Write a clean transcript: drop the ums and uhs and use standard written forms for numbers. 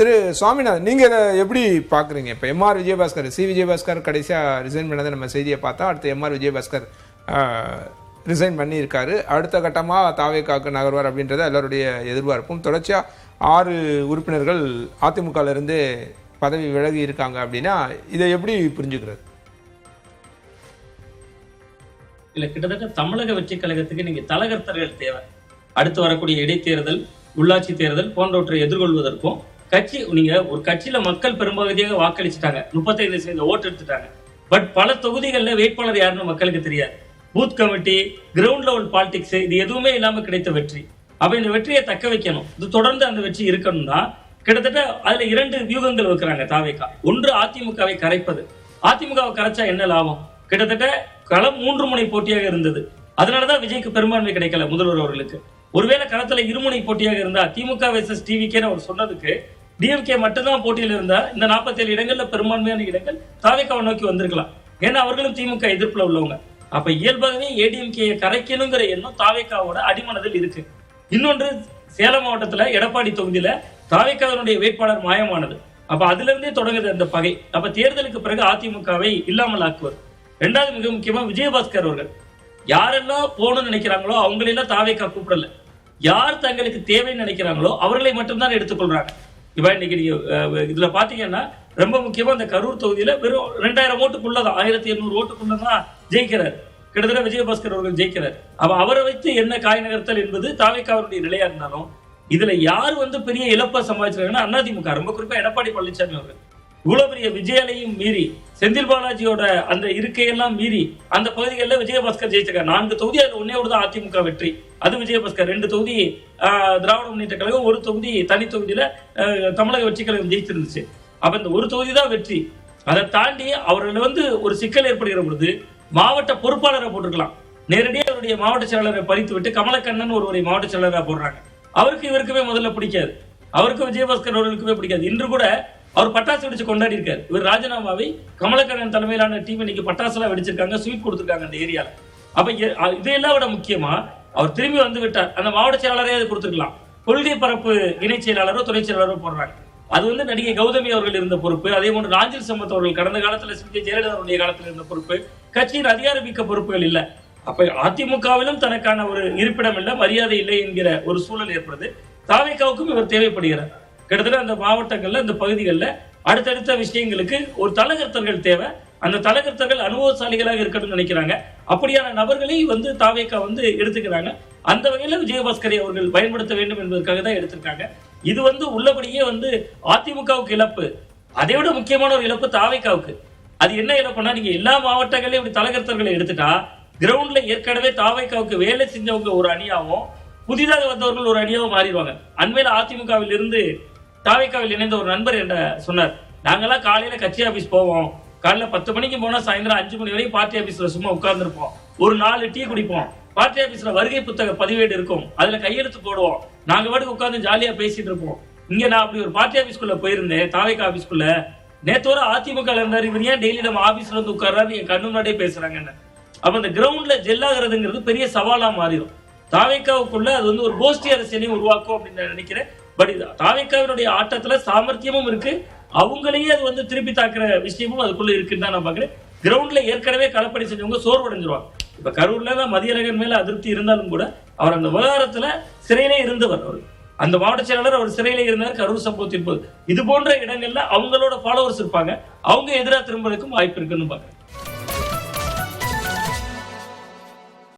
திரு சுவாமிநாதன், நீங்கள் இதை எப்படி பார்க்குறீங்க? இப்போ எம்ஆர் விஜயபாஸ்கர், விஜயபாஸ்கர் கடைசியாக ரிசைன் பண்ணதை நம்ம செய்தியை பார்த்தா, அடுத்து எம்ஆர் விஜயபாஸ்கர் ரிசைன் பண்ணியிருக்காரு. அடுத்த கட்டமாக தாவேக்காவுக்கு நகர்வார் அப்படின்றத எல்லாருடைய எதிர்பார்ப்பும். தொடர்ச்சியாக 6 உறுப்பினர்கள் அதிமுகவிலிருந்து பதவி விலகி இருக்காங்க அப்படின்னா இதை எப்படி புரிஞ்சுக்கிறது? இல்ல, கிட்டத்தட்ட தமிழக வெற்றி கழகத்துக்கு நீங்க தலகர்த்தர்கள் தேவை. அடுத்து வரக்கூடிய இடைத்தேர்தல், உள்ளாட்சி தேர்தல் போன்றவற்றை எதிர்கொள்வதற்கும் நீங்க ஒரு கட்சியில மக்கள் பெரும்பகுதியாக வாக்களிச்சுட்டாங்க, 35% ஓட்டு எடுத்துட்டாங்க. பட் பல தொகுதிகளில் வேட்பாளர் யாருன்னு மக்களுக்கு தெரியாது. Booth committee, ground level politics, இது எதுவுமே இல்லாம கிடைத்த வெற்றி. அப்ப இந்த வெற்றியை தக்க வைக்கணும், இது தொடர்ந்து அந்த வெற்றி இருக்கணும்னா கிட்டத்தட்ட அதுல 2 வியூகங்கள் வைக்கிறாங்க தாவேகா. ஒன்று அதிமுகவை கரைப்பது. அதிமுகவை கரைச்சா என்ன லாபம்? கிட்டத்தட்ட களம் 3 முனை போட்டியாக இருந்தது. அதனாலதான் விஜய்க்கு பெரும்பான்மை கிடைக்கல முதல்வர் அவர்களுக்கு. ஒருவேளை களத்துல இருமுனை போட்டியாக இருந்தா திமுக வெர்சஸ் டிவிகே அவர் சொன்னதுக்கு டிஎம்கே மட்டும்தான் போட்டியில் இருந்தா இந்த 47 இடங்கள்ல பெரும்பான்மையான இடங்கள் தாவேகாவை நோக்கி வந்திருக்கலாம். ஏன்னா அவர்களும் திமுக எதிர்ப்புல உள்ளவங்க. அப்ப இயல்பாகவே ஏடிஎம்கே கரைக்கணுங்கிற எண்ணம் தாவேகாவோட அடிமனதில் இருக்கு. இன்னொன்று, சேலம் மாவட்டத்துல எடப்பாடி தொகுதியில தாவேகாவினுடைய வேட்பாளர் மாயமானது. அப்ப அதுல இருந்தே தொடங்குது அந்த பகை. அப்ப தேர்தலுக்கு பிறகு அதிமுகவை இல்லாமல் ஆக்குவது. 2வது மிக முக்கியமா விஜயபாஸ்கர் அவர்கள் யாரெல்லாம் போகணும்னு நினைக்கிறாங்களோ அவங்களெல்லாம் தாவேகா கூப்பிடல. யார் தங்களுக்கு தேவைன்னு நினைக்கிறாங்களோ அவர்களை மட்டும்தான் எடுத்துக்கொள்றாங்க. இப்ப இன்னைக்கு நீங்க இதுல பாத்தீங்கன்னா ரொம்ப முக்கியமா இந்த கரூர் தொகுதியில வெறும் 2000 ஓட்டுக்குள்ளதான், 1800 ஓட்டுக்குள்ளதான் ஜெயிக்கிறார். கிட்டத்தட்ட விஜயபாஸ்கர் அவர்கள் ஜெயிக்கிறார். அப்ப அவரை வைத்து என்ன காய் நகர்த்தல் என்பது தாவேகாவுடைய நிலையா இருந்தாலும் இதுல யார் பெரிய இழப்பை சம்பாதிச்சிருக்காங்கன்னா அதிமுக, ரொம்ப குறிப்பா எடப்பாடி பழனிசாமி அவர்கள். இவ்வளவு பெரிய விஜயாலையும் மீறி, செந்தில் பாலாஜியோட அந்த இருக்கையெல்லாம் மீறி அந்த பகுதிகளில் விஜயபாஸ்கர் ஜெயிச்சிருக்காரு. 4 தொகுதி, அது ஒன்னே தான் அதிமுக வெற்றி. அது விஜயபாஸ்கர். 2 தொகுதி திராவிட முன்னேற்ற கழகம், 1 தொகுதி தனி தொகுதியில தமிழக வெற்றி கழகம் ஜெயிச்சிருந்துச்சு. அப்ப இந்த 1 தொகுதி தான் வெற்றி. அதை தாண்டி அவர்கள் ஒரு சிக்கல் ஏற்படுகிற பொழுது மாவட்ட பொறுப்பாளரை போட்டிருக்கலாம். நேரடியாக அவருடைய மாவட்ட செயலாளரை பறித்து விட்டு கமலக்கண்ணன் ஒருவரை மாவட்ட செயலாளராக போடுறாங்க. அவருக்கு இவருக்குமே முதல்ல பிடிக்காது, அவருக்கு விஜயபாஸ்கர் அவர்களுக்குமே பிடிக்காது. இன்று கூட அவர் பட்டாசு வெடிச்சு கொண்டாடி இருக்காரு. இவர் ராஜினாமாவை கமலக்கண்ணன் தலைமையிலான டீம் இன்னைக்கு பட்டாசு எல்லாம் வெடிச்சிருக்காங்க, ஸ்வீட் கொடுத்திருக்காங்க அந்த ஏரியால. அப்ப இதையெல்லாம் விட முக்கியமா அவர் திரும்பி வந்து விட்டார். அந்த மாவட்ட செயலாளரே அது கொடுத்துருக்கலாம். கொள்கை பரப்பு இணை செயலாளரோ துணை செயலாளரோ போடுறாங்க. அது நடிகை கௌதமி அவர்கள் இருந்த பொறுப்பு. அதே போன்று நாஞ்சில் சம்பத் அவர்கள் கடந்த காலத்துல ஜெயலலிதாவுடைய காலத்தில் இருந்த பொறுப்பு. கட்சியின் அதிகாரமிக்க பொறுப்புகள் இல்ல. அப்ப அதிமுகவிலும் தனக்கான ஒரு இருப்பிடம் இல்லை, மரியாதை இல்லை என்கிற ஒரு சூழல் ஏற்படுது. தாவேகாவுக்கும் இவர் தேவைப்படுகிறார். கிட்டத்தட்ட அந்த மாவட்டங்கள்ல, அந்த பகுதிகளில் அடுத்தடுத்த விஷயங்களுக்கு ஒரு தலகர்த்தர்கள் தேவை. அந்த தலகர்த்தர்கள் அனுபவசாலிகளாக இருக்கணும்னு நினைக்கிறாங்க. அப்படியான நபர்களை தாவேகா எடுத்துக்கிறாங்க. அந்த வகையில விஜயபாஸ்கரை அவர்கள் பயன்படுத்த வேண்டும் என்பதற்காக தான் எடுத்திருக்காங்க. இது உள்ளபடியே அதிமுகவுக்கு இழப்பு. அதை விட முக்கியமான ஒரு இழப்பு தாவேகாவுக்கு. அது என்ன இழப்புனா, நீங்க எல்லா மாவட்டங்களையும் இப்படி தலகர்த்தர்களை எடுத்துட்டா கிரவுண்ட்ல ஏற்கனவே தாவேகாவுக்கு வேலை செஞ்சவங்க ஒரு அணியாவும் புதிதாக வந்தவர்கள் ஒரு அணியாவும் மாறிடுவாங்க. அண்மையில அதிமுகவில் இருந்து தாவேகாவில் இணைந்த ஒரு நண்பர் என்ன சொன்னார், நாங்கெல்லாம் காலையில கட்சி ஆபீஸ் போவோம், காலையில 10 மணிக்கு போனா சாயந்தரம் 5 மணி வரைக்கும் பார்ட்டி ஆபீஸ்ல சும்மா உட்கார்ந்துருப்போம், ஒரு 4 டீ குடிப்போம், பார்ட்டி ஆபீஸ்ல வருகை புத்தக பதிவேடு இருக்கும், அதுல கையெழுத்து போடுவோம், நாங்க பாட்டுக்கு உட்கார்ந்து ஜாலியா பேசிட்டு இருப்போம். இங்க நான் அப்படி ஒரு பார்ட்டி ஆபீஸ்குள்ள போயிருந்தேன், தாவேகா ஆபீஸ்குள்ள. நேத்தோட அதிமுக இருந்தாரு, இவர் ஏன் டெய்லி நம்ம ஆபீஸ்ல உட்கார்றாரு, என் கண்ணு முன்னாடியே பேசுறாங்கன்னு. அப்ப அந்த கிரவுண்ட்ல ஜெல்லாகிறதுங்கிறது பெரிய சவாலா மாறிடும். தாவேகாவுக்குள்ள அது ஒரு கோஷ்டி அரசியலையும் உருவாக்கும் அப்படின்னு நான் நினைக்கிறேன். பட் தாவேகாவினுடைய ஆட்டத்துல சாமர்த்தியமும் இருக்கு, அவங்களையே அது திருப்பி தாக்குற விஷயமும் அதுக்குள்ள இருக்குன்னு தான் நான் பாக்குறேன். கிரவுண்ட்ல ஏற்கனவே களப்பணி செஞ்சவங்க சோர்வடைஞ்சிருவாங்க. இப்ப கரூர்ல தான் மதியழகன் மேல அதிருப்தி இருந்தாலும் கூட அவர் அந்த விவகாரத்துல சிறையிலே இருந்தவர். அவர் அந்த மாவட்ட செயலாளர் அவர் சிறையிலே இருந்தார் கரூர் சம்பவத்தின் போது. இது போன்ற இடங்கள்ல அவங்களோட ஃபாலோவர்ஸ் இருப்பாங்க, அவங்க எதிராக திரும்புறதுக்கும் வாய்ப்பு இருக்குன்னு பாக்குறேன்.